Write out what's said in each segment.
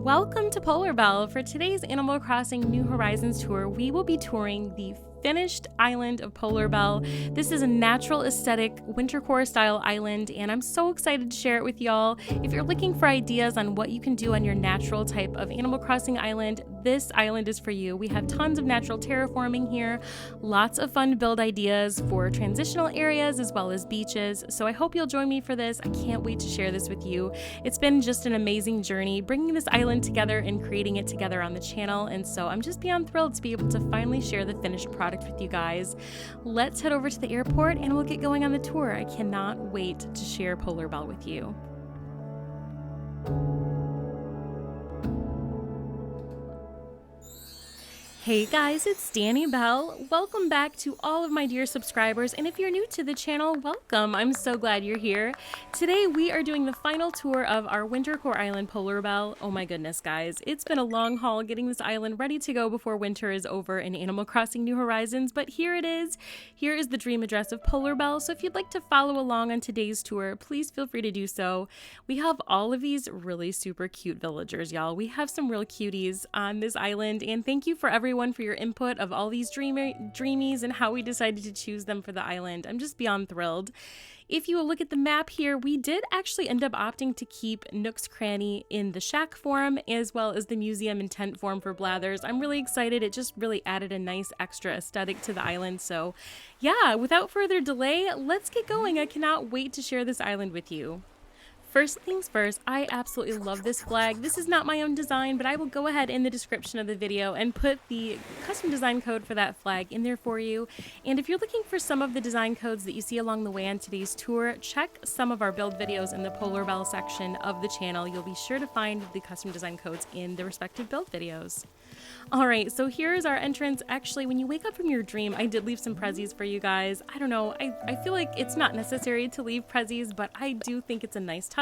Welcome to Polarbelle. For today's Animal Crossing New Horizons tour, we will be touring the finished island of Polarbelle. This is a natural aesthetic winter core style island, and I'm so excited to share it with y'all. If you're looking for ideas on what you can do on your natural type of Animal Crossing island, this island is for you. We have tons of natural terraforming here, lots of fun build ideas for transitional areas as well as beaches. So I hope you'll join me for this. I can't wait to share this with you. It's been just an amazing journey bringing this island together and creating it together on the channel, and so I'm just beyond thrilled to be able to finally share the finished product with you guys. Let's head over to the airport and we'll get going on the tour. I cannot wait to share Polarbelle with you. Hey guys, it's Danny Bell. Welcome back to all of my dear subscribers, and if you're new to the channel, welcome. I'm so glad you're here. Today we are doing the final tour of our winter core island, Polarbelle. Oh my goodness, guys. It's been a long haul getting this island ready to go before winter is over in Animal Crossing New Horizons, but here it is. Here is the dream address of Polarbelle, so if you'd like to follow along on today's tour, please feel free to do so. We have all of these really super cute villagers, y'all. We have some real cuties on this island, and thank you for everyone for your input of all these dreamies and how we decided to choose them for the island. I'm just beyond thrilled. If you will look at the map here, we did actually end up opting to keep Nook's Cranny in the shack form as well as the museum and tent form for Blathers. I'm really excited. It just really added a nice extra aesthetic to the island. So yeah, without further delay, let's get going. I cannot wait to share this island with you. First things first, I absolutely love this flag. This is not my own design, but I will go ahead in the description of the video and put the custom design code for that flag in there for you. And if you're looking for some of the design codes that you see along the way on today's tour, check some of our build videos in the Polarbelle section of the channel. You'll be sure to find the custom design codes in the respective build videos. Alright, so here is our entrance. Actually, when you wake up from your dream, I did leave some prezzies for you guys. I don't know, I feel like it's not necessary to leave prezzies, but I do think it's a nice touch.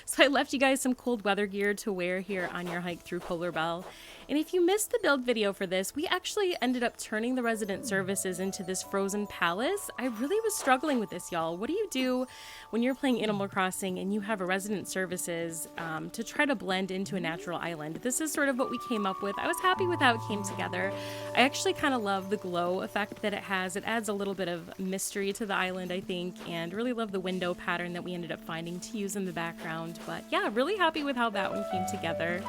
So I left you guys some cold weather gear to wear here on your hike through Polarbelle. And if you missed the build video for this, we actually ended up turning the resident services into this frozen palace. I really was struggling with this, y'all. What do you do when you're playing Animal Crossing and you have a resident services to try to blend into a natural island? This is sort of what we came up with. I was happy with how it came together. I actually kind of love the glow effect that it has. It adds a little bit of mystery to the island, I think, and really love the window pattern that we ended up finding to use in the background. But yeah, really happy with how that one came together.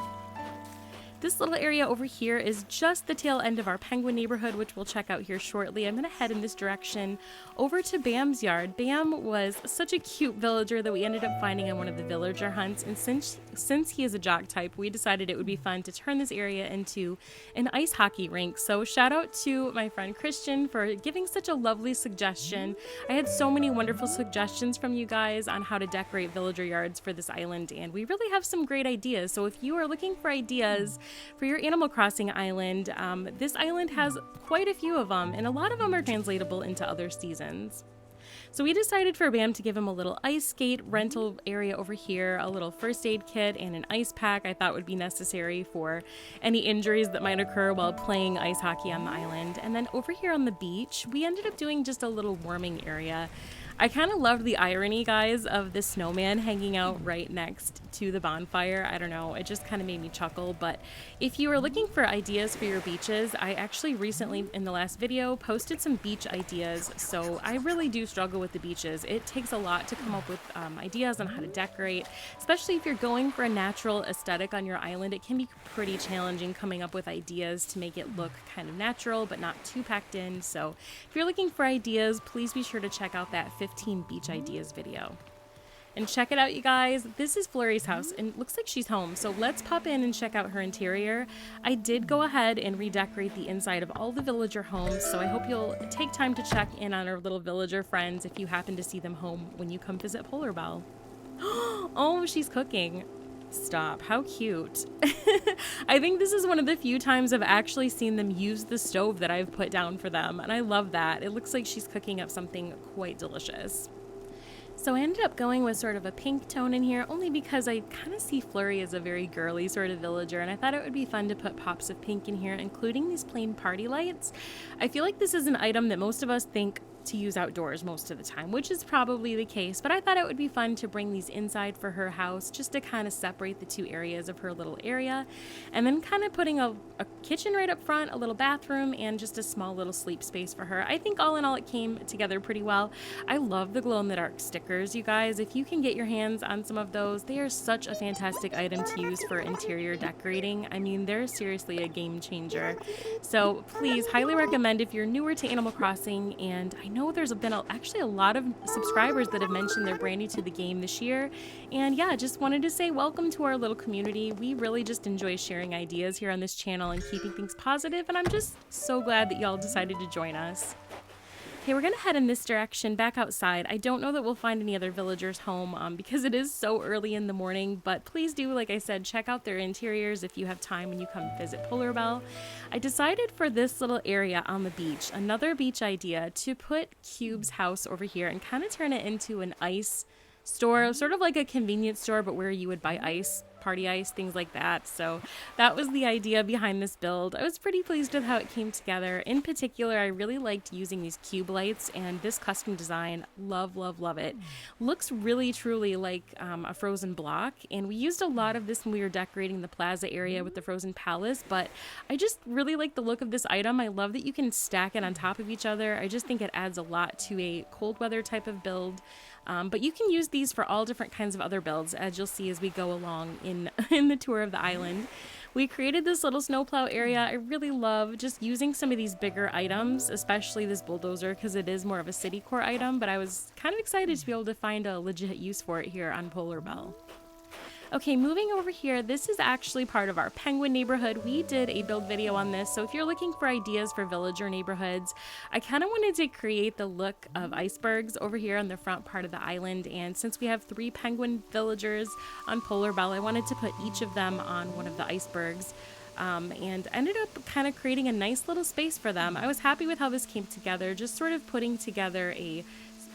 This little area over here is just the tail end of our penguin neighborhood, which we'll check out here shortly. I'm going to head in this direction over to Bam's yard. Bam was such a cute villager that we ended up finding on one of the villager hunts, and since he is a jock type, we decided it would be fun to turn this area into an ice hockey rink. So shout out to my friend Christian for giving such a lovely suggestion. I had so many wonderful suggestions from you guys on how to decorate villager yards for this island, and we really have some great ideas. So if you are looking for ideas for your Animal Crossing island, this island has quite a few of them, and a lot of them are translatable into other seasons. So we decided for Bam to give him a little ice skate rental area over here, a little first aid kit, and an ice pack I thought would be necessary for any injuries that might occur while playing ice hockey on the island. And then over here on the beach, we ended up doing just a little warming area. I kind of loved the irony, guys, of the snowman hanging out right next to the bonfire. I don't know, it just kind of made me chuckle. But if you are looking for ideas for your beaches, I actually recently, in the last video, posted some beach ideas. So I really do struggle with the beaches. It takes a lot to come up with ideas on how to decorate, especially if you're going for a natural aesthetic on your island. It can be pretty challenging coming up with ideas to make it look kind of natural, but not too packed in. So if you're looking for ideas, please be sure to check out that 15 beach ideas video. And check it out, you guys. This is Flurry's house, and it looks like she's home. So let's pop in and check out her interior. I did go ahead and redecorate the inside of all the villager homes, so I hope you'll take time to check in on our little villager friends if you happen to see them home when you come visit Polarbelle. Oh, she's cooking. Stop. How cute. I think this is one of the few times I've actually seen them use the stove that I've put down for them, and I love that. It looks like she's cooking up something quite delicious. So I ended up going with sort of a pink tone in here, only because I kind of see Flurry as a very girly sort of villager, and I thought it would be fun to put pops of pink in here, including these plain party lights. I feel like this is an item that most of us think to use outdoors most of the time, which is probably the case, but I thought it would be fun to bring these inside for her house just to kind of separate the two areas of her little area, and then kind of putting a kitchen right up front, a little bathroom, and just a small little sleep space for her. I think all in all it came together pretty well. I love the glow-in-the-dark stickers, you guys. If you can get your hands on some of those, they are such a fantastic item to use for interior decorating. I mean, they're seriously a game changer. So please, highly recommend if you're newer to Animal Crossing, and I know there's been actually a lot of subscribers that have mentioned they're brand new to the game this year. And yeah, just wanted to say welcome to our little community. We really just enjoy sharing ideas here on this channel and keeping things positive, and I'm just so glad that y'all decided to join us. Okay, we're gonna head in this direction back outside. I don't know that we'll find any other villagers home because it is so early in the morning, but please do, like I said, check out their interiors if you have time when you come visit Polarbelle. I decided for this little area on the beach, another beach idea, to put Cube's house over here and kind of turn it into an ice store, sort of like a convenience store, but where you would buy ice, party ice, things like that. So that was the idea behind this build. I was pretty pleased with how it came together. In particular, I really liked using these cube lights, and this custom design, love, love, love it. Looks really truly like a frozen block, and we used a lot of this when we were decorating the plaza area with the frozen palace, but I just really like the look of this item. I love that you can stack it on top of each other. I just think it adds a lot to a cold weather type of build. But you can use these for all different kinds of other builds, as you'll see as we go along in the tour of the island. We created this little snowplow area. I really love just using some of these bigger items, especially this bulldozer, because it is more of a city core item, but I was kind of excited to be able to find a legit use for it here on Polarbelle. Okay, moving over here, this is actually part of our penguin neighborhood. We did a build video on this, so if you're looking for ideas for villager neighborhoods, I kind of wanted to create the look of icebergs over here on the front part of the island, and since we have 3 penguin villagers on Polarbelle, I wanted to put each of them on one of the icebergs. And ended up kind of creating a nice little space for them. I was happy with how this came together, just sort of putting together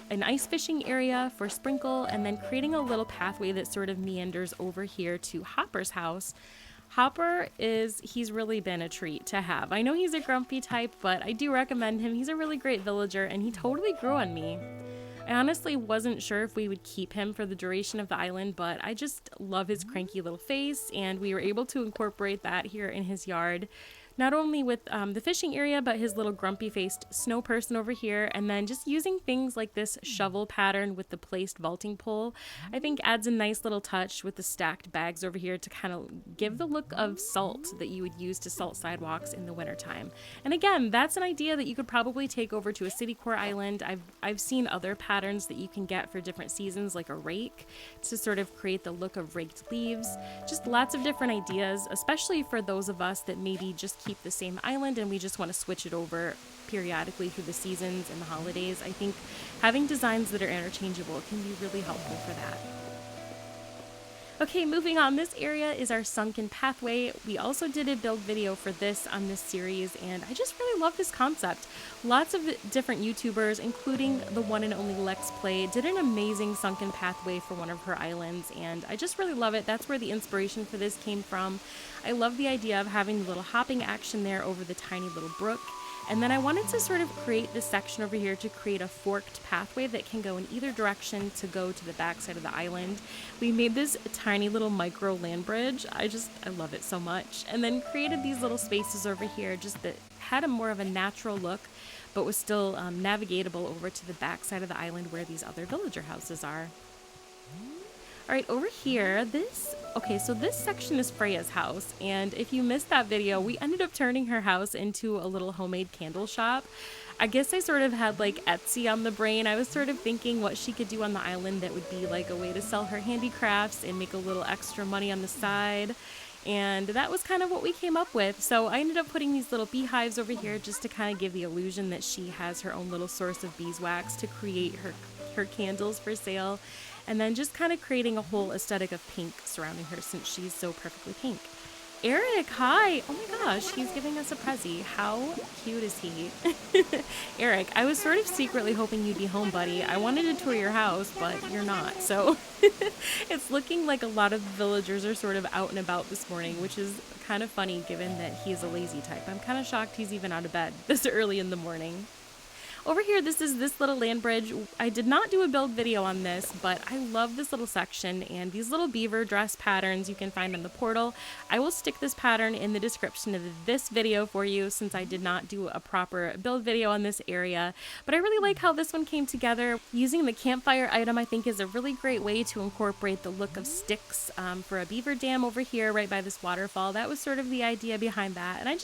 an ice fishing area for Sprinkle, and then creating a little pathway that sort of meanders over here to Hopper's house. Hopper he's really been a treat to have. I know he's a grumpy type, but I do recommend him. He's a really great villager, and he totally grew on me. I honestly wasn't sure if we would keep him for the duration of the island, but I just love his cranky little face, and we were able to incorporate that here in his yard. Not only with the fishing area, but his little grumpy-faced snow person over here, and then just using things like this shovel pattern with the placed vaulting pole, I think adds a nice little touch with the stacked bags over here to kind of give the look of salt that you would use to salt sidewalks in the wintertime. And again, that's an idea that you could probably take over to a city core island. I've seen other patterns that you can get for different seasons, like a rake, to sort of create the look of raked leaves. Just lots of different ideas, especially for those of us that maybe just keep the same island and we just want to switch it over periodically through the seasons and the holidays. I think having designs that are interchangeable can be really helpful for that. Okay, moving on, this area is our sunken pathway. We also did a build video for this on this series, and I just really love this concept. Lots of different YouTubers, including the one and only Lex Play, did an amazing sunken pathway for one of her islands, and I just really love it. That's where the inspiration for this came from. I love the idea of having the little hopping action there over the tiny little brook. And then I wanted to sort of create this section over here to create a forked pathway that can go in either direction to go to the back side of the island. We made this tiny little micro land bridge. I love it so much. And then created these little spaces over here just that had a more of a natural look, but was still navigatable over to the back side of the island where these other villager houses are. All right, over here, so this section is Freya's house, and if you missed that video, we ended up turning her house into a little homemade candle shop. I guess I sort of had like Etsy on the brain. I was sort of thinking what she could do on the island that would be like a way to sell her handicrafts and make a little extra money on the side. And that was kind of what we came up with. So I ended up putting these little beehives over here just to kind of give the illusion that she has her own little source of beeswax to create her candles for sale. And then just kind of creating a whole aesthetic of pink surrounding her since she's so perfectly pink. Eric, hi! Oh my gosh, he's giving us a prezi. How cute is he? Eric, I was sort of secretly hoping you'd be home, buddy. I wanted to tour your house, but you're not. So it's looking like a lot of villagers are sort of out and about this morning, which is kind of funny given that he is a lazy type. I'm kind of shocked he's even out of bed this early in the morning. Over here, this is this little land bridge. I did not do a build video on this, but I love this little section and these little beaver dress patterns you can find on the portal. I will stick this pattern in the description of this video for you since I did not do a proper build video on this area. But I really like how this one came together. Using the campfire item I think is a really great way to incorporate the look of sticks for a beaver dam over here right by this waterfall. That was sort of the idea behind that. And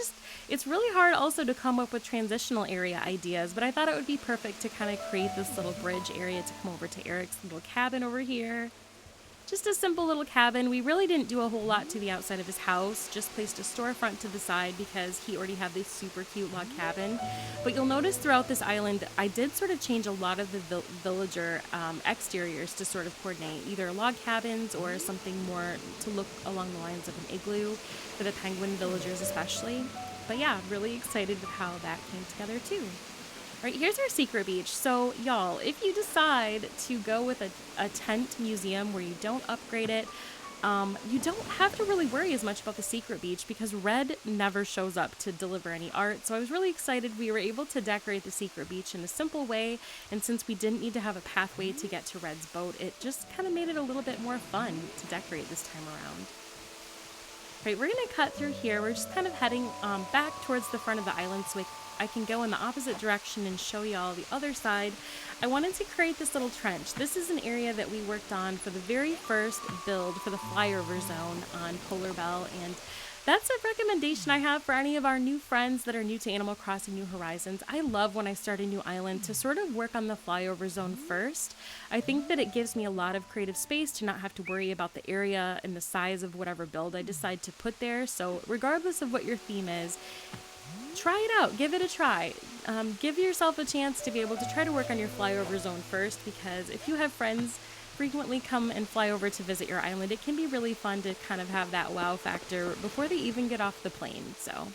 it's really hard also to come up with transitional area ideas, but I thought it would be perfect to kind of create this little bridge area to come over to Eric's little cabin over here. Just a simple little cabin. We really didn't do a whole lot to the outside of his house, just placed a storefront to the side because he already had this super cute log cabin. But you'll notice throughout this island, I did sort of change a lot of the villager exteriors to sort of coordinate either log cabins or something more to look along the lines of an igloo for the penguin villagers especially. But yeah, really excited with how that came together too. All right, here's our secret beach. So y'all, if you decide to go with a tent museum where you don't upgrade it, you don't have to really worry as much about the secret beach because Red never shows up to deliver any art. So I was really excited we were able to decorate the secret beach in a simple way. And since we didn't need to have a pathway to get to Red's boat, it just kind of made it a little bit more fun to decorate this time around. Right, we're gonna cut through here. We're just kind of heading back towards the front of the island so I can go in the opposite direction and show y'all the other side. I wanted to create this little trench. This is an area that we worked on for the very first build for the flyover zone on Polarbelle, and that's a recommendation I have for any of our new friends that are new to Animal Crossing New Horizons. I love when I start a new island to sort of work on the flyover zone first. I think that it gives me a lot of creative space to not have to worry about the area and the size of whatever build I decide to put there. So regardless of what your theme is, try it out, give it a try. Give yourself a chance to be able to try to work on your flyover zone first, because if you have friends frequently come and fly over to visit your island, it can be really fun to kind of have that wow factor before they even get off the plane. So, all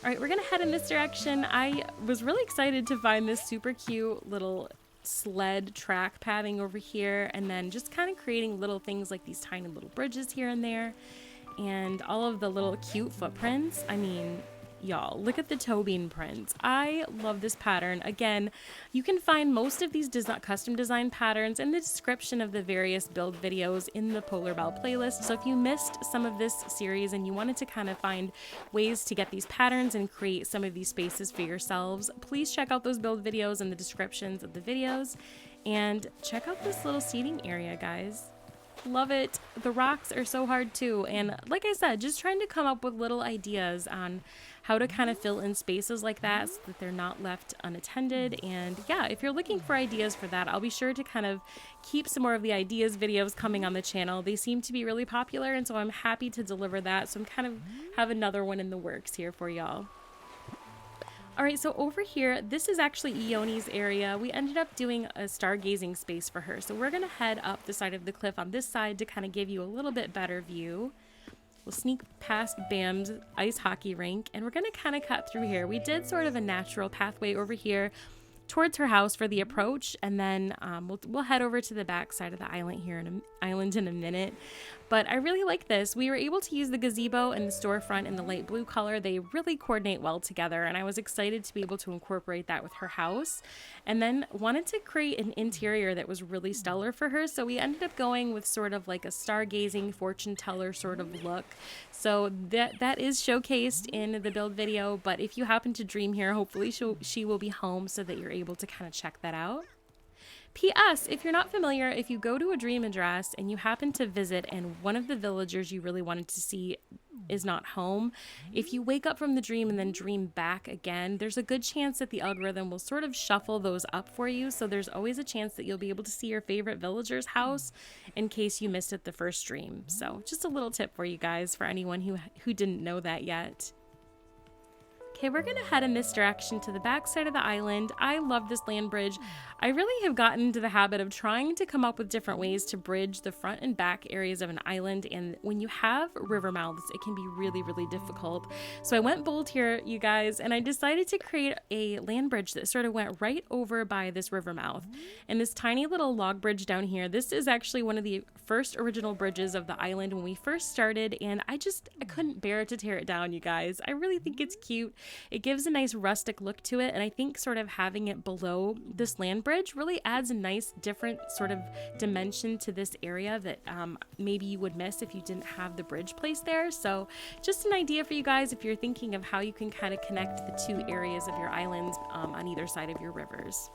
right, we're gonna head in this direction. I was really excited to find this super cute little sled track padding over here, and then just kind of creating little things like these tiny little bridges here and there, and all of the little cute footprints. I mean, y'all, look at the toe bean prints. I love this pattern. Again, you can find most of these custom design patterns in the description of the various build videos in the Polarbelle playlist. So if you missed some of this series and you wanted to kind of find ways to get these patterns and create some of these spaces for yourselves, please check out those build videos in the descriptions of the videos. And check out this little seating area, guys. Love it. The rocks are so hard too, and like I said, just trying to come up with little ideas on how to kind of fill in spaces like that so that they're not left unattended. And yeah, if you're looking for ideas for that, I'll be sure to kind of keep some more of the ideas videos coming on the channel. They seem to be really popular, and so I'm happy to deliver that. So I'm kind of have another one in the works here for y'all. All right, so over here, this is actually Ioni's area. We ended up doing a stargazing space for her. So we're gonna head up the side of the cliff on this side to kind of give you a little bit better view. We'll sneak past Bam's ice hockey rink, and we're gonna kind of cut through here. We did sort of a natural pathway over here towards her house for the approach, and then we'll head over to the back side of the island here in a minute. But I really like this. We were able to use the gazebo and the storefront in the light blue color. They really coordinate well together, and I was excited to be able to incorporate that with her house, and then wanted to create an interior that was really stellar for her. So we ended up going with sort of like a stargazing fortune teller sort of look. So that is showcased in the build video, but if you happen to dream here, hopefully she will be home so that you're able to kind of check that out. P.S. If you're not familiar, if you go to a dream address and you happen to visit and one of the villagers you really wanted to see is not home, if you wake up from the dream and then dream back again, there's a good chance that the algorithm will sort of shuffle those up for you. So there's always a chance that you'll be able to see your favorite villager's house in case you missed it the first dream. So just a little tip for you guys, for anyone who didn't know that yet. Okay, we're gonna head in this direction to the back side of the island. I love this land bridge. I really have gotten into the habit of trying to come up with different ways to bridge the front and back areas of an island, and when you have river mouths, it can be really, really difficult. So I went bold here, you guys, and I decided to create a land bridge that sort of went right over by this river mouth. And this tiny little log bridge down here, this is actually one of the first original bridges of the island when we first started, and I couldn't bear to tear it down, you guys. I really think it's cute. It gives a nice rustic look to it, and I think sort of having it below this land bridge really adds a nice different sort of dimension to this area that maybe you would miss if you didn't have the bridge placed there. So just an idea for you guys if you're thinking of how you can kind of connect the two areas of your islands on either side of your rivers.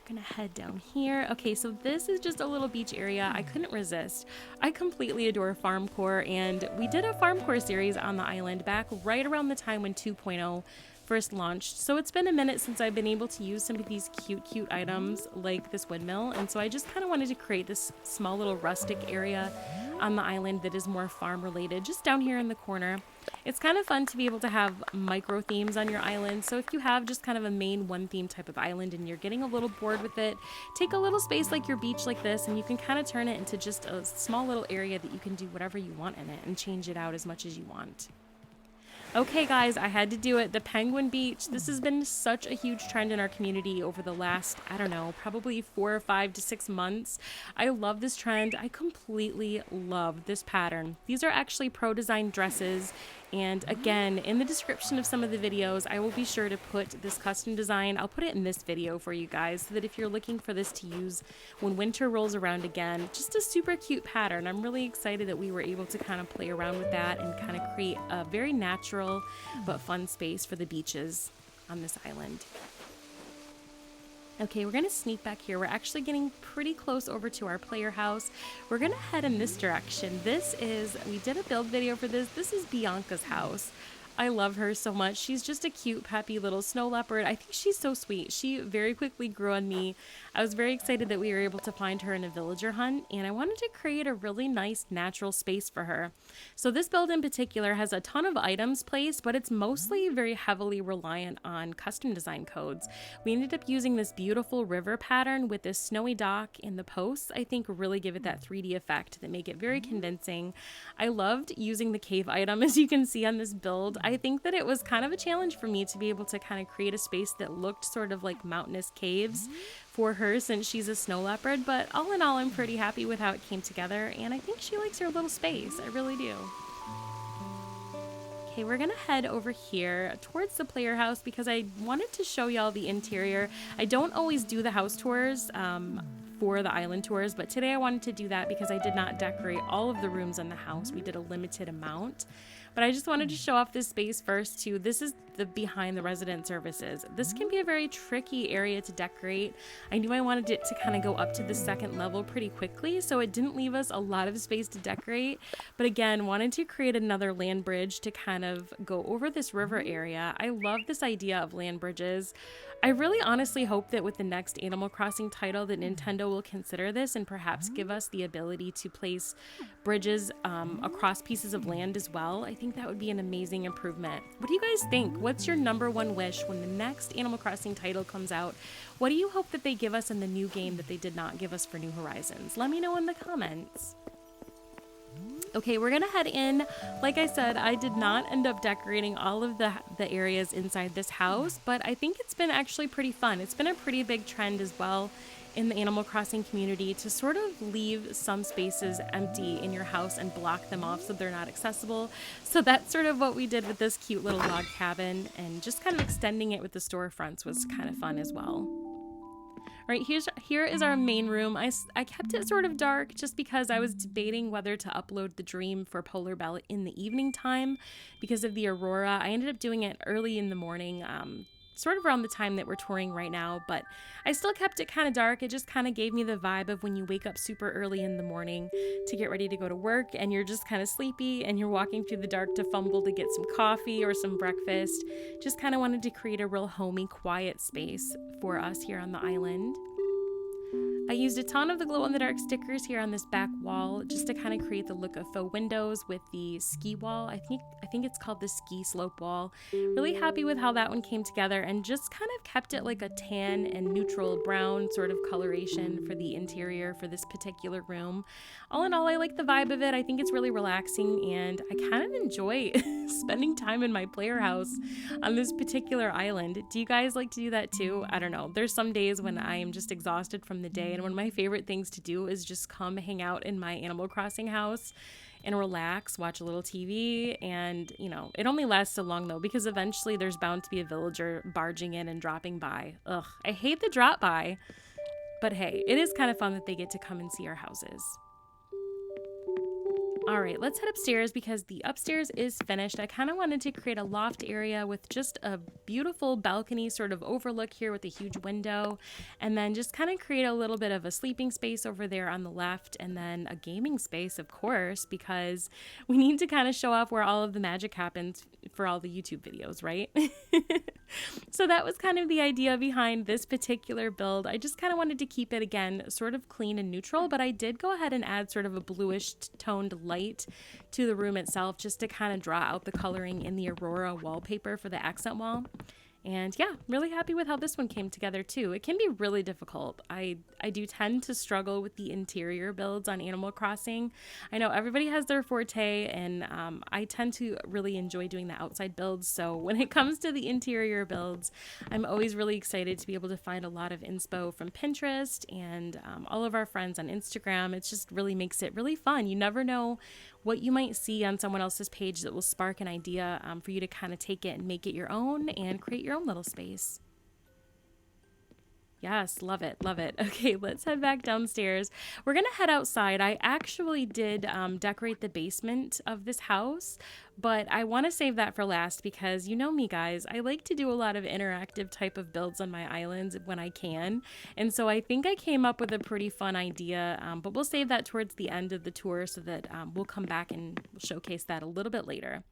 Gonna head down here. Okay, so this is just a little beach area. I couldn't resist. I completely adore FarmCore, and we did a FarmCore series on the island back right around the time when 2.0 first launched. So it's been a minute since I've been able to use some of these cute items like this windmill, and so I just kind of wanted to create this small little rustic area on the island that is more farm related, just down here in the corner. It's kind of fun to be able to have micro themes on your island. So if you have just kind of a main one theme type of island and you're getting a little bored with it, take a little space like your beach like this and you can kind of turn it into just a small little area that you can do whatever you want in it and change it out as much as you want. Okay guys, I had to do it. The Penguin Beach. This has been such a huge trend in our community over the last, I don't know, probably 4 or 5 to 6 months. I love this trend. I completely love this pattern. These are actually pro design dresses. And again, in the description of some of the videos, I will be sure to put this custom design. I'll put it in this video for you guys so that if you're looking for this to use when winter rolls around again, just a super cute pattern. I'm really excited that we were able to kind of play around with that and kind of create a very natural but fun space for the beaches on this island. Okay, we're gonna sneak back here. We're actually getting pretty close over to our player house. We're gonna head in this direction. We did a build video for this. This is Bianca's house. I love her so much. She's just a cute, peppy little snow leopard. I think she's so sweet. She very quickly grew on me. I was very excited that we were able to find her in a villager hunt, and I wanted to create a really nice natural space for her. So this build in particular has a ton of items placed, but it's mostly very heavily reliant on custom design codes. We ended up using this beautiful river pattern with this snowy dock and the posts. I think really give it that 3D effect that make it very convincing. I loved using the cave item, as you can see on this build. I think that it was kind of a challenge for me to be able to kind of create a space that looked sort of like mountainous caves for her since she's a snow leopard, but all in all, I'm pretty happy with how it came together, and I think she likes her little space. I really do. Okay, we're gonna head over here towards the player house because I wanted to show y'all the interior. I don't always do the house tours for the island tours, but today I wanted to do that because I did not decorate all of the rooms in the house. We did a limited amount. But I just wanted to show off this space first too. This is the behind the resident services. This can be a very tricky area to decorate. I knew I wanted it to kind of go up to the second level pretty quickly, so it didn't leave us a lot of space to decorate. But again, wanted to create another land bridge to kind of go over this river area. I love this idea of land bridges. I really honestly hope that with the next Animal Crossing title that Nintendo will consider this and perhaps give us the ability to place bridges across pieces of land as well. I think that would be an amazing improvement. What do you guys think? What's your #1 wish when the next Animal Crossing title comes out? What do you hope that they give us in the new game that they did not give us for New Horizons? Let me know in the comments. Okay, we're gonna head in. Like I said, I did not end up decorating all of the areas inside this house, but I think it's been actually pretty fun. It's been a pretty big trend as well in the Animal Crossing community to sort of leave some spaces empty in your house and block them off so they're not accessible. So that's sort of what we did with this cute little log cabin, and just kind of extending it with the storefronts was kind of fun as well. Right, here is our main room. I kept it sort of dark just because I was debating whether to upload the dream for Polarbelle in the evening time because of the aurora. I ended up doing it early in the morning, sort of around the time that we're touring right now, but I still kept it kind of dark. It just kind of gave me the vibe of when you wake up super early in the morning to get ready to go to work and you're just kind of sleepy and you're walking through the dark to fumble to get some coffee or some breakfast. Just kind of wanted to create a real homey, quiet space for us here on the island. I used a ton of the glow-in-the-dark stickers here on this back wall just to kind of create the look of faux windows with the ski wall. I think it's called the ski slope wall. Really happy with how that one came together and just kind of kept it like a tan and neutral brown sort of coloration for the interior for this particular room. All in all, I like the vibe of it. I think it's really relaxing and I kind of enjoy spending time in my player house on this particular island. Do you guys like to do that too? I don't know. There's some days when I am just exhausted from the day, and one of my favorite things to do is just come hang out in my Animal Crossing house and relax, watch a little TV. And, you know, it only lasts so long though, because eventually there's bound to be a villager barging in and dropping by. Ugh, I hate the drop by, but hey, it is kind of fun that they get to come and see our houses. All right, let's head upstairs because the upstairs is finished. I kind of wanted to create a loft area with just a beautiful balcony sort of overlook here with a huge window, and then just kind of create a little bit of a sleeping space over there on the left, and then a gaming space, of course, because we need to kind of show off where all of the magic happens for all the YouTube videos, right? So that was kind of the idea behind this particular build. I just kind of wanted to keep it, again, sort of clean and neutral, but I did go ahead and add sort of a bluish toned light to the room itself just to kind of draw out the coloring in the Aurora wallpaper for the accent wall. And yeah, really happy with how this one came together too. It can be really difficult. I do tend to struggle with the interior builds on Animal Crossing. I know everybody has their forte, and I tend to really enjoy doing the outside builds. So when it comes to the interior builds, I'm always really excited to be able to find a lot of inspo from Pinterest and all of our friends on Instagram. It just really makes it really fun. You never know what you might see on someone else's page that will spark an idea for you to kind of take it and make it your own and create your own little space. Yes, love it, love it. Okay, let's head back downstairs. We're gonna head outside. I actually did decorate the basement of this house, but I want to save that for last because you know me, guys. I like to do a lot of interactive type of builds on my islands when I can, and so I think I came up with a pretty fun idea, but we'll save that towards the end of the tour so that we'll come back and showcase that a little bit later.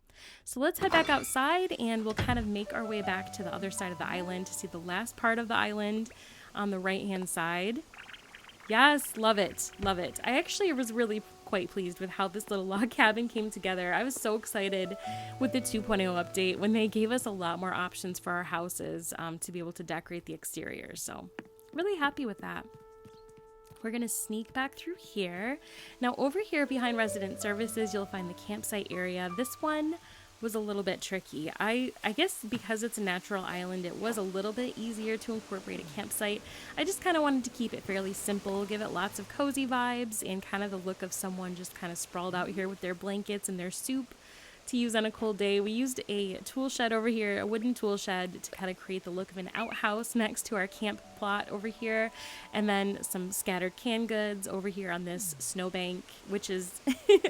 So let's head back outside and we'll kind of make our way back to the other side of the island to see the last part of the island on the right hand side. Yes, love it, love it. I actually was really quite pleased with how this little log cabin came together. I was so excited with the 2.0 update when they gave us a lot more options for our houses to be able to decorate the exterior. So really happy with that. We're going to sneak back through here. Now over here behind resident services, you'll find the campsite area. This one was a little bit tricky. I guess because it's a natural island, it was a little bit easier to incorporate a campsite. I just kind of wanted to keep it fairly simple, give it lots of cozy vibes and kind of the look of someone just kind of sprawled out here with their blankets and their soup to use on a cold day. We used a tool shed over here, a wooden tool shed, to kind of create the look of an outhouse next to our camp plot over here, and then some scattered canned goods over here on this snowbank, which is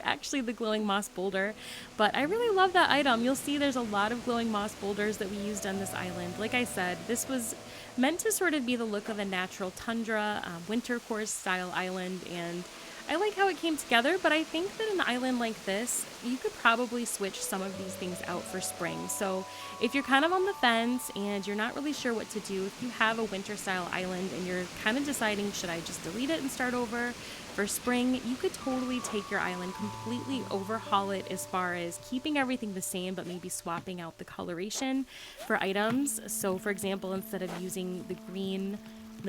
actually the glowing moss boulder. But I really love that item. You'll see there's a lot of glowing moss boulders that we used on this island. Like I said, this was meant to sort of be the look of a natural tundra, winter course style island, and I like how it came together, but I think that an island like this, you could probably switch some of these things out for spring. So if you're kind of on the fence and you're not really sure what to do, if you have a winter style island and you're kind of deciding, should I just delete it and start over for spring, you could totally take your island, completely overhaul it as far as keeping everything the same, but maybe swapping out the coloration for items. So for example, instead of using the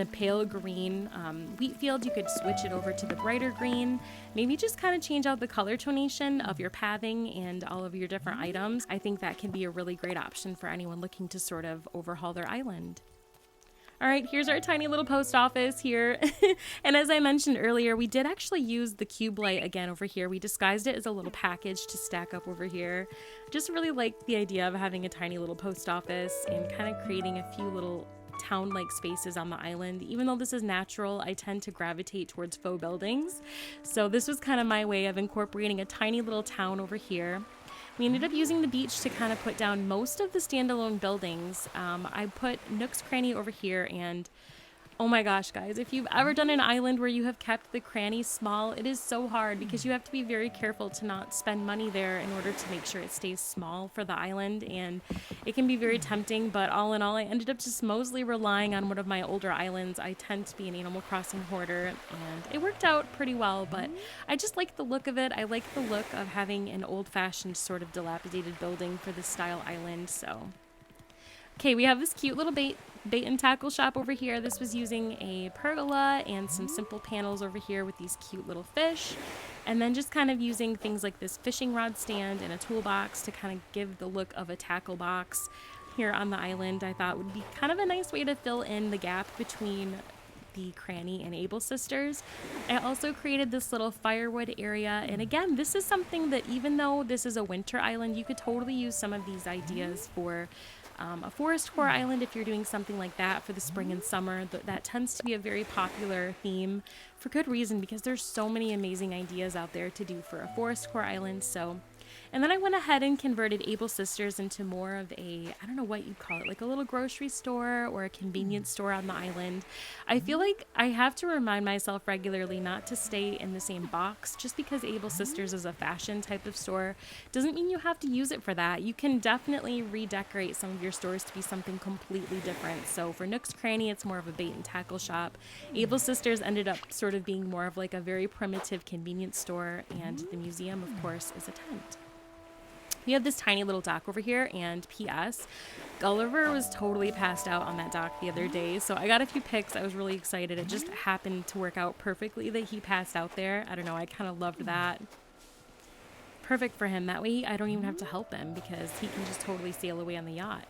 pale green wheat field, you could switch it over to the brighter green. Maybe just kind of change out the color tonation of your pathing and all of your different items. I think that can be a really great option for anyone looking to sort of overhaul their island. All right, here's our tiny little post office here. And as I mentioned earlier, we did actually use the cube light again over here. We disguised it as a little package to stack up over here. Just really like the idea of having a tiny little post office and kind of creating a few little town-like spaces on the island. Even though this is natural, I tend to gravitate towards faux buildings. So this was kind of my way of incorporating a tiny little town over here. We ended up using the beach to kind of put down most of the standalone buildings. I put Nook's Cranny over here, and oh my gosh, guys, if you've ever done an island where you have kept the crannies small, it is so hard because you have to be very careful to not spend money there in order to make sure it stays small for the island, and it can be very tempting. But all in all, I ended up just mostly relying on one of my older islands. I tend to be an Animal Crossing hoarder, and it worked out pretty well, but I just like the look of it. I like the look of having an old-fashioned sort of dilapidated building for this style island. So okay, we have this cute little bait and tackle shop over here. This was using a pergola and some simple panels over here with these cute little fish, and then just kind of using things like this fishing rod stand and a toolbox to kind of give the look of a tackle box here on the island. I thought would be kind of a nice way to fill in the gap between the Cranny and Able sisters. I also created this little firewood area, and again, this is something that even though this is a winter island, you could totally use some of these ideas for a forest core island if you're doing something like that for the spring and summer. That tends to be a very popular theme for good reason, because there's so many amazing ideas out there to do for a forest core island. And then I went ahead and converted Able Sisters into more of a, I don't know what you'd call it, like a little grocery store or a convenience store on the island. I feel like I have to remind myself regularly not to stay in the same box. Just because Able Sisters is a fashion type of store doesn't mean you have to use it for that. You can definitely redecorate some of your stores to be something completely different. So for Nook's Cranny, it's more of a bait and tackle shop. Able Sisters ended up sort of being more of like a very primitive convenience store, and the museum, of course, is a tent. We have this tiny little dock over here, and P.S. Gulliver was totally passed out on that dock the other day, so I got a few pics. I was really excited. It just happened to work out perfectly that he passed out there. I don't know, I kind of loved that. Perfect for him. That way I don't even have to help him, because he can just totally sail away on the yacht.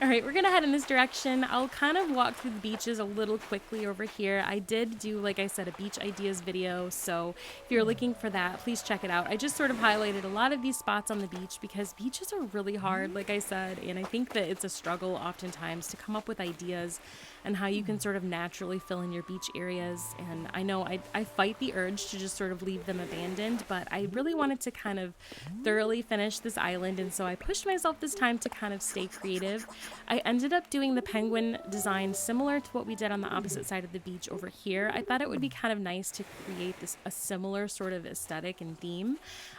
All right, we're gonna head in this direction. I'll kind of walk through the beaches a little quickly over here. I did do, like I said, a beach ideas video, so if you're looking for that, please check it out. I just sort of highlighted a lot of these spots on the beach because beaches are really hard, like I said, and I think that it's a struggle oftentimes to come up with ideas and how you can sort of naturally fill in your beach areas. And I know I fight the urge to just sort of leave them abandoned, but I really wanted to kind of thoroughly finish this island, and so I pushed myself this time to kind of stay creative. I ended up doing the penguin design similar to what we did on the opposite side of the beach over here. I thought it would be kind of nice to create a similar sort of aesthetic and theme.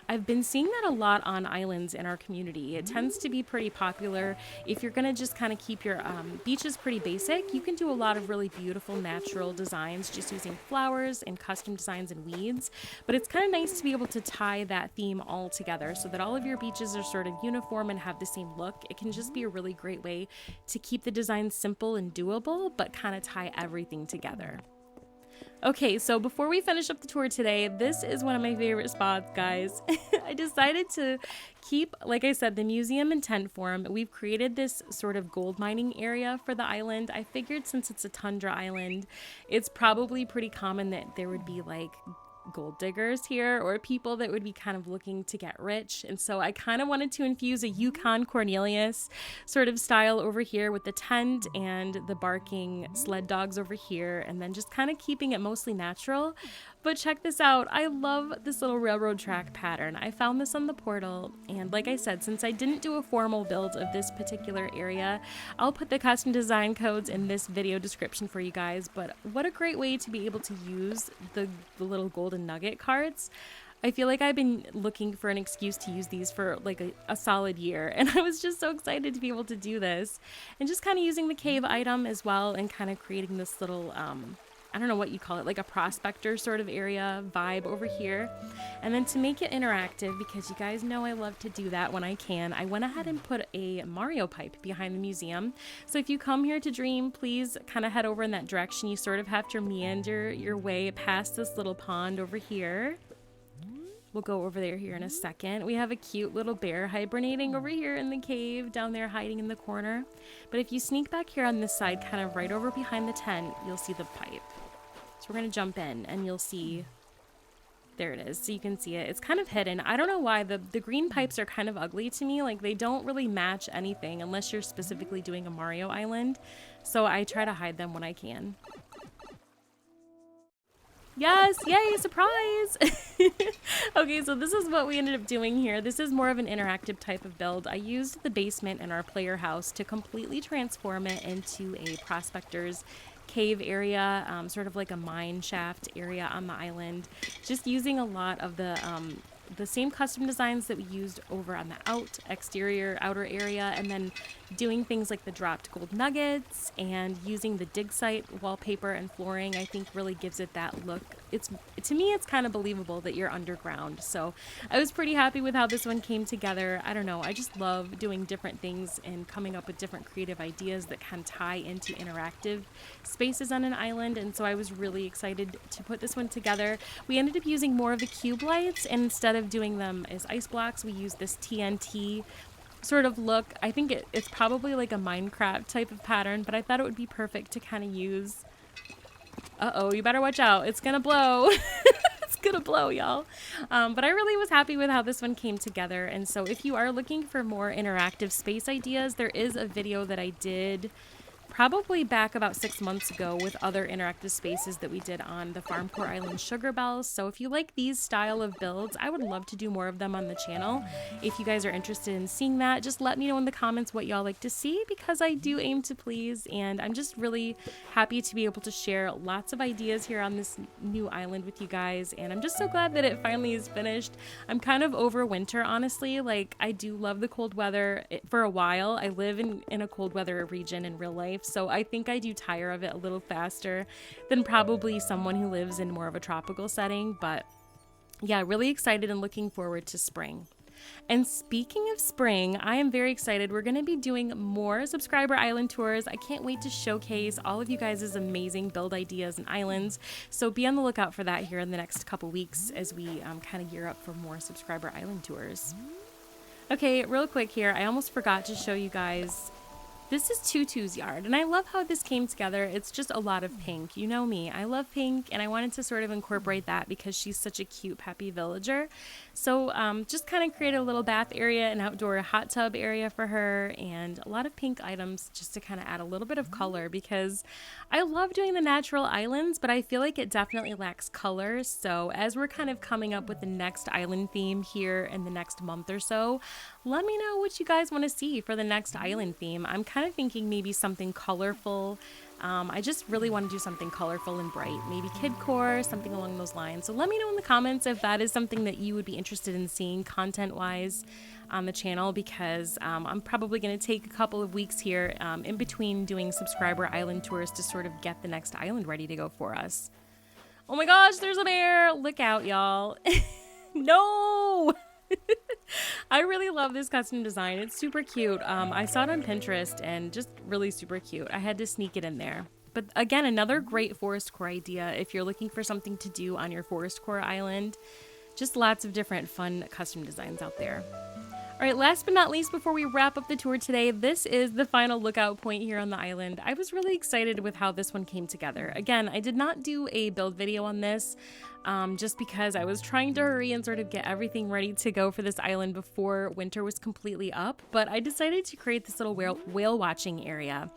I've been seeing that a lot on islands in our community. It tends to be pretty popular. If you're gonna just kind of keep your beaches pretty basic, you can do a lot of really beautiful natural designs just using flowers and custom designs and weeds. But it's kind of nice to be able to tie that theme all together so that all of your beaches are sort of uniform and have the same look. It can just be a really great way to keep the design simple and doable, but kind of tie everything together. Okay, so before we finish up the tour today, this is one of my favorite spots, guys. I decided to keep, like I said, the museum in tent form. We've created this sort of gold mining area for the island. I figured since it's a tundra island, it's probably pretty common that there would be like gold diggers here or people that would be kind of looking to get rich, and so I kind of wanted to infuse a Yukon Cornelius sort of style over here with the tent and the barking sled dogs over here, and then just kind of keeping it mostly natural. But check this out, I love this little railroad track pattern. I found this on the portal, and like I said, since I didn't do a formal build of this particular area, I'll put the custom design codes in this video description for you guys. But what a great way to be able to use the little golden nugget cards. I feel like I've been looking for an excuse to use these for like a solid year, and I was just so excited to be able to do this, and just kind of using the cave item as well, and kind of creating this little I don't know what you call it, like a prospector sort of area vibe over here. And then to make it interactive, because you guys know I love to do that when I can, I went ahead and put a Mario pipe behind the museum. So if you come here to Dream, please kind of head over in that direction. You sort of have to meander your way past this little pond over here. We'll go over there here in a second. We have a cute little bear hibernating over here in the cave, down there hiding in the corner. But if you sneak back here on this side, kind of right over behind the tent, you'll see the pipe. So we're going to jump in and you'll see, there it is. So you can see it. It's kind of hidden. I don't know why. The green pipes are kind of ugly to me. Like they don't really match anything unless you're specifically doing a Mario Island. So I try to hide them when I can. Yes, yay, surprise! Okay, so this is what we ended up doing here. This is more of an interactive type of build. I used the basement in our player house to completely transform it into a prospector's cave area, sort of like a mine shaft area on the island. Just using a lot of the same custom designs that we used over on the outer area, and then doing things like the dropped gold nuggets and using the dig site wallpaper and flooring, I think really gives it that look. To me, it's kind of believable that you're underground. So I was pretty happy with how this one came together. I don't know, I just love doing different things and coming up with different creative ideas that can tie into interactive spaces on an island, and so I was really excited to put this one together. We ended up using more of the cube lights, and instead of doing them as ice blocks, we used this TNT sort of look. I think it's probably like a Minecraft type of pattern, but I thought it would be perfect to kind of use. Uh-oh, you better watch out. It's gonna blow. It's gonna blow, y'all. But I really was happy with how this one came together. And so if you are looking for more interactive space ideas, there is a video that I did probably back about 6 months ago with other interactive spaces that we did on the Farm Core Island Sugar Bells. So if you like these style of builds, I would love to do more of them on the channel. If you guys are interested in seeing that, just let me know in the comments what y'all like to see, because I do aim to please, and I'm just really happy to be able to share lots of ideas here on this new island with you guys, and I'm just so glad that it finally is finished. I'm kind of over winter, honestly. Like, I do love the cold weather. For a while, I live in a cold weather region in real life, so I think I do tire of it a little faster than probably someone who lives in more of a tropical setting. But yeah, really excited and looking forward to spring. And speaking of spring, I am very excited. We're going to be doing more subscriber island tours. I can't wait to showcase all of you guys' amazing build ideas and islands. So be on the lookout for that here in the next couple weeks as we kind of gear up for more subscriber island tours. Okay, real quick here, I almost forgot to show you guys. This is Tutu's yard, and I love how this came together. It's just a lot of pink. You know me, I love pink, and I wanted to sort of incorporate that because she's such a cute, peppy villager. So just kind of create a little bath area, an outdoor hot tub area for her, and a lot of pink items just to kind of add a little bit of color, because I love doing the natural islands, but I feel like it definitely lacks color. So as we're kind of coming up with the next island theme here in the next month or so, let me know what you guys want to see for the next island theme. I'm kind of thinking maybe something colorful. I just really want to do something colorful and bright, maybe kidcore, something along those lines. So let me know in the comments if that is something that you would be interested in seeing content-wise on the channel, because I'm probably going to take a couple of weeks here in between doing subscriber island tours to sort of get the next island ready to go for us. Oh my gosh, there's a bear! Look out, y'all. No! I really love this custom design. It's super cute. I saw it on Pinterest and just really super cute. I had to sneak it in there. But again, another great forest core idea if you're looking for something to do on your forest core island. Just lots of different fun custom designs out there. All right, last but not least, before we wrap up the tour today, this is the final lookout point here on the island. I was really excited with how this one came together. Again, I did not do a build video on this just because I was trying to hurry and sort of get everything ready to go for this island before winter was completely up, but I decided to create this little whale watching area.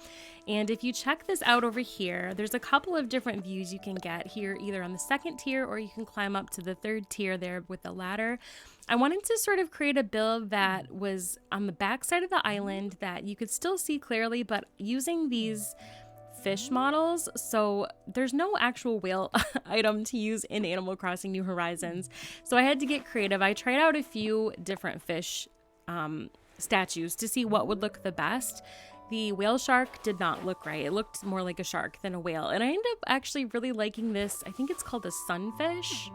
And if you check this out over here, there's a couple of different views you can get here, either on the second tier or you can climb up to the third tier there with the ladder. I wanted to sort of create a build that was on the back side of the island that you could still see clearly, but using these fish models, so there's no actual whale item to use in Animal Crossing New Horizons. So I had to get creative. I tried out a few different fish statues to see what would look the best. The whale shark did not look right. It looked more like a shark than a whale. And I ended up actually really liking this. I think it's called a sunfish,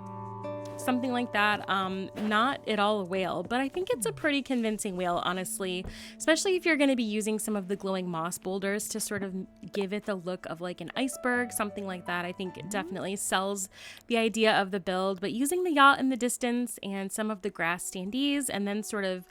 something like that. Not at all a whale, but I think it's a pretty convincing whale, honestly, especially if you're going to be using some of the glowing moss boulders to sort of give it the look of like an iceberg, something like that. I think it definitely sells the idea of the build, but using the yacht in the distance and some of the grass standees, and then sort of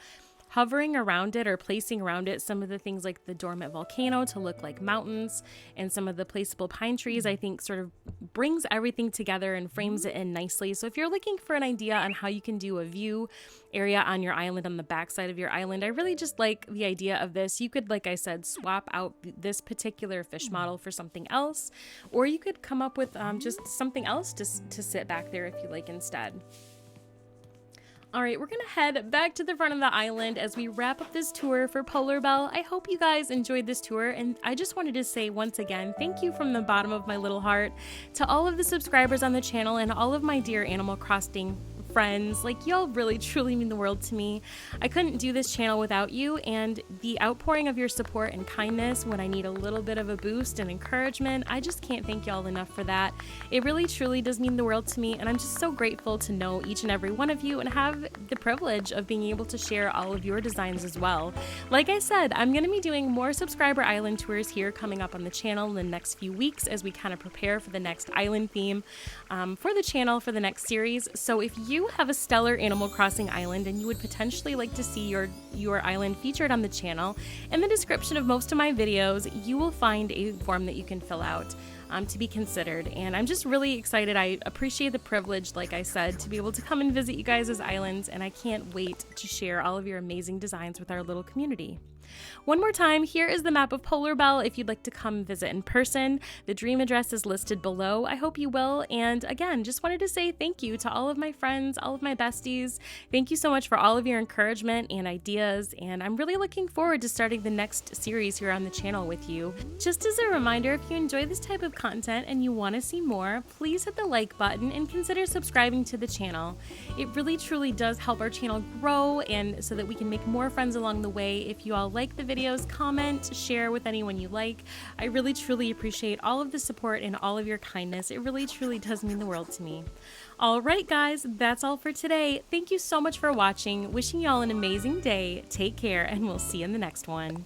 hovering around it or placing around it some of the things like the dormant volcano to look like mountains, and some of the placeable pine trees, I think sort of brings everything together and frames it in nicely. So if you're looking for an idea on how you can do a view area on your island, on the backside of your island, I really just like the idea of this. You could, like I said, swap out this particular fish model for something else, or you could come up with just something else to sit back there if you like instead. All right, we're gonna head back to the front of the island as we wrap up this tour for Polarbelle. I hope you guys enjoyed this tour, and I just wanted to say once again, thank you from the bottom of my little heart to all of the subscribers on the channel and all of my dear Animal Crossing friends. Like, y'all really truly mean the world to me. I couldn't do this channel without you, and the outpouring of your support and kindness when I need a little bit of a boost and encouragement, I just can't thank y'all enough for that. It really truly does mean the world to me, and I'm just so grateful to know each and every one of you and have the privilege of being able to share all of your designs as well. Like I said, I'm going to be doing more subscriber island tours here coming up on the channel in the next few weeks as we kind of prepare for the next island theme for the channel for the next series. So if you you have a stellar Animal Crossing island and you would potentially like to see your island featured on the channel, in the description of most of my videos, you will find a form that you can fill out to be considered. And I'm just really excited. I appreciate the privilege, like I said, to be able to come and visit you guys' islands, and I can't wait to share all of your amazing designs with our little community. One more time, here is the map of Polarbelle if you'd like to come visit in person. The dream address is listed below. I hope you will. And again, just wanted to say thank you to all of my friends, all of my besties. Thank you so much for all of your encouragement and ideas. And I'm really looking forward to starting the next series here on the channel with you. Just as a reminder, if you enjoy this type of content and you want to see more, please hit the like button and consider subscribing to the channel. It really truly does help our channel grow, and so that we can make more friends along the way. If you all like the videos, comment, share with anyone you like. I really truly appreciate all of the support and all of your kindness. It really truly does mean the world to me. All right, guys, that's all for today. Thank you so much for watching. Wishing you all an amazing day. Take care, and we'll see you in the next one.